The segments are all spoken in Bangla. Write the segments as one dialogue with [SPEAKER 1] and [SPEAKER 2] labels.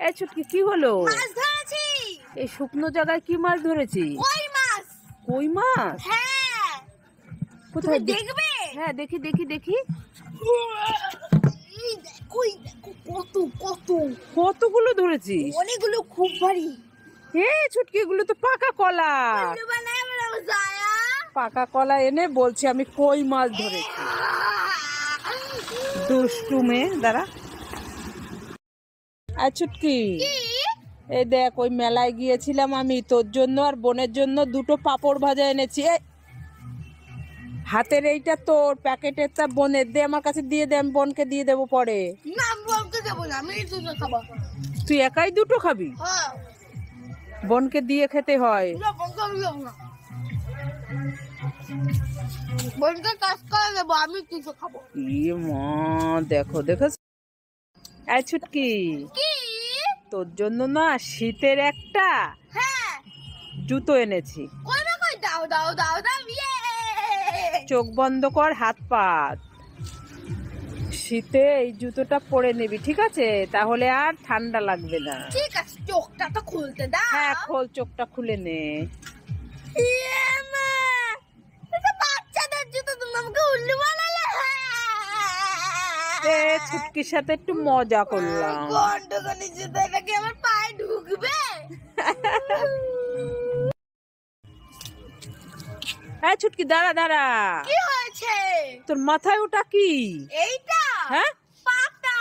[SPEAKER 1] এই ছুটকি কি হলো?
[SPEAKER 2] মাছ ধরেছি।
[SPEAKER 1] এই শুকনো জায়গায় কি মাছ ধরেছি?
[SPEAKER 2] কই মাছ।
[SPEAKER 1] কই মাছ?
[SPEAKER 2] হ্যাঁ।
[SPEAKER 1] কোথায়
[SPEAKER 2] দেখবে?
[SPEAKER 1] হ্যাঁ দেখি দেখি দেখি।
[SPEAKER 2] এই দেখো কত কত
[SPEAKER 1] কতগুলো ধরেছিস?
[SPEAKER 2] অনেকগুলো, খুব ভারী।
[SPEAKER 1] ছুটকি এগুলো তো পাকা কলা। পাকা কলা এনে বলছি আমি কই মাছ ধরেছি। দুষ্টু মেয়ে, দাঁড়া। ছুটকি এই দেখ, ওই মেলায় গিয়েছিলাম আমি, তোর জন্য আর বোনের জন্য দুটো পাপড় ভাজা এনেছি। হাতের এইটা তোর, প্যাকেটেরটা বোনের, দে আমার কাছে দিয়ে দে, আমি বোনকে দিয়ে দেবো পরে।
[SPEAKER 2] না, বোনকে দেবো না, আমি দুটো খাবো।
[SPEAKER 1] তুই একাই দুটো খাবি?
[SPEAKER 2] হ্যাঁ।
[SPEAKER 1] বোনকে দিয়ে খেতে হয়।
[SPEAKER 2] না, বোনকে আমি দেবো না। বোনকে কাজ করে দেবো, আমি দুটো খাবো।
[SPEAKER 1] মা, দেখো দেখো। ছুটকি তোর জন্য না শীতের একটা জুতো এনেছি।
[SPEAKER 2] দাও দাও দাও দাও।
[SPEAKER 1] চোখ বন্ধ কর, হাত পাত। শীতে এই জুতোটা পরে নিবি, ঠিক আছে? তাহলে আর ঠান্ডা লাগবে না।
[SPEAKER 2] ঠিক আছে, চোখটা তো খুলতে দাও।
[SPEAKER 1] হ্যাঁ খোল, চোখটা খুলে নে।
[SPEAKER 2] বাচ্চাদের জুতো, তুমি আমাকে উল্লু বানালে।
[SPEAKER 1] ছুটকির সাথে একটু মজা করলাম।
[SPEAKER 2] গন্ডগোলের জুতো, এটা কি আমার পায়ে ঢুকবে?
[SPEAKER 1] ছুটকি দাঁড়া দাঁড়া।
[SPEAKER 2] কি হয়েছে?
[SPEAKER 1] তোর মাথায় ওটা কি?
[SPEAKER 2] এইটা
[SPEAKER 1] হ্যাঁ,
[SPEAKER 2] পাতা।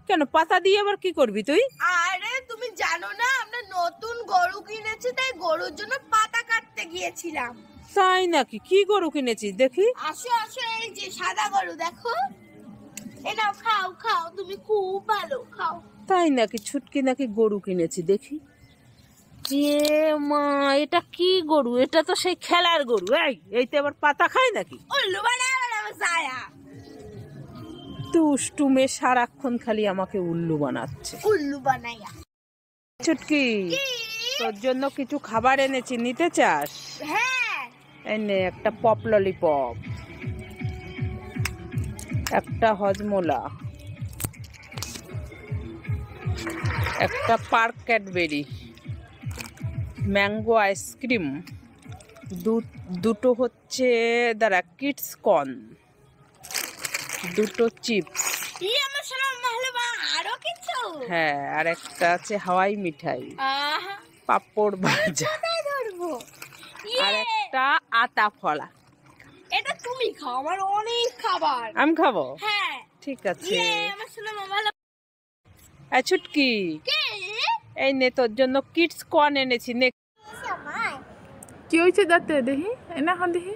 [SPEAKER 1] কেন পাতা দিয়ে আবার কি করবি তুই?
[SPEAKER 2] আরে তুমি জানো না, আমরা নতুন গরু কিনেছি, তাই গরুর জন্য পাতা কাটতে গিয়েছিলাম।
[SPEAKER 1] তাই নাকি? কি গরু কিনেছিস দেখি?
[SPEAKER 2] আসো আসো, এই যে সাদা গরু, দেখো। এই নাও, খাও খাও, তুমি খুব ভালো, খাও।
[SPEAKER 1] তাই নাকি? ছুটকি নাকি গরু কিনেছি, দেখি। মা, এটা কি গরু? এটা তো সেই খেলার গরু। এইতে আবার পাতা খায় নাকি?
[SPEAKER 2] উল্লু বানাবে সায়া।
[SPEAKER 1] দুষ্টু মেয়ে, সারাক্ষণ খালি আমাকে উল্লু বানাচ্ছে।
[SPEAKER 2] উল্লু বানাইয়া।
[SPEAKER 1] ছুটকি তোর জন্য কিছু খাবার এনেছি, নিতে চাস?
[SPEAKER 2] হ্যাঁ।
[SPEAKER 1] এনে একটা পপ ললিপপ, একটা হজমোলা, একটা পার্ক ক্যাডবেরি, ম্যাঙ্গো আইসক্রিম, দুটো হচ্ছে দাঁড়া কিডস কর্ন, দুটো চিপস।
[SPEAKER 2] আরো কিছু?
[SPEAKER 1] হ্যাঁ, আর একটা আছে হাওয়াই মিঠাই, পাপড় ভাজা, আর একটা আতা ফলা।
[SPEAKER 2] এটা তুমি খাও, আমার অনেক খাবার।
[SPEAKER 1] আমি খাবো?
[SPEAKER 2] হ্যাঁ
[SPEAKER 1] ঠিক আছে।
[SPEAKER 2] আমার শোনো মামা।
[SPEAKER 1] ছুটকি এই নে, তোর জন্য কিডস কর্ন এনেছি, নে। কি হয়েছে দাঁতে? দেখি এনা হন, দেখি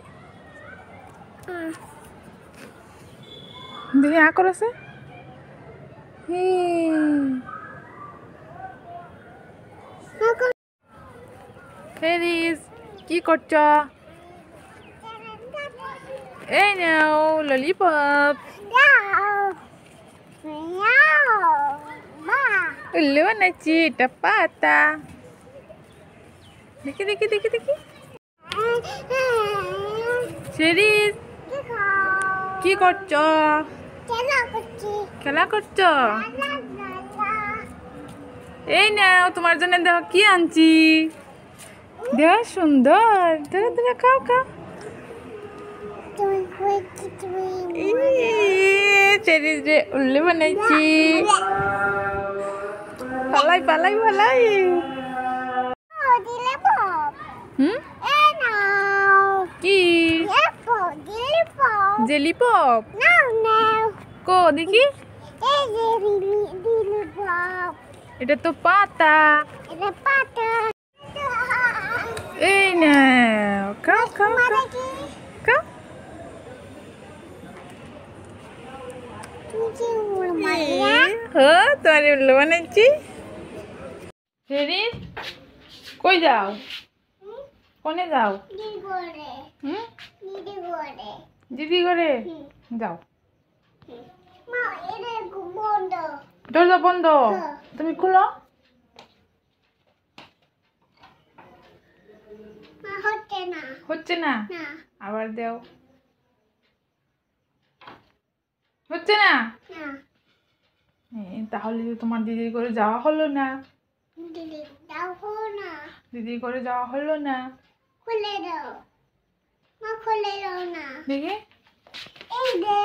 [SPEAKER 1] দেখি আ করেছে। ফেরিস কি করছ? এই নাও ললিপপ। উল্লু বানাচ্ছি, এটা পাতা। দেখি দেখি দেখি দেখি। ফেরিস কি করছ? খেলা করছ? এই নাও, তোমার জন্য দেখো কি আনছি। দেখ সুন্দর, ধরে ধরে খাও খাও। ফেরিস রে উল্লু বানাইছি। পালাই পালাই পালাই। কি জেলি পপ? কো দেখি। এটা তো পাতা। এই না, খাও খাও খাও খাও। তোমার উল্লু বানাচ্ছি। ফেরিস কই যাও? কোনে যাও? দিদি ঘরে যাও। দরজা বন্ধ, তুমি খুলো। হচ্ছে না? আবার দেও। হচ্ছে না? তাহলে তো তোমার দিদির করে যাওয়া হলো না।
[SPEAKER 2] দিদি দাও হলো না।
[SPEAKER 1] দিদির করে যাওয়া হলো না।
[SPEAKER 2] খুলে দাও, মা খুলে দাও না।
[SPEAKER 1] দেখি
[SPEAKER 2] এই দে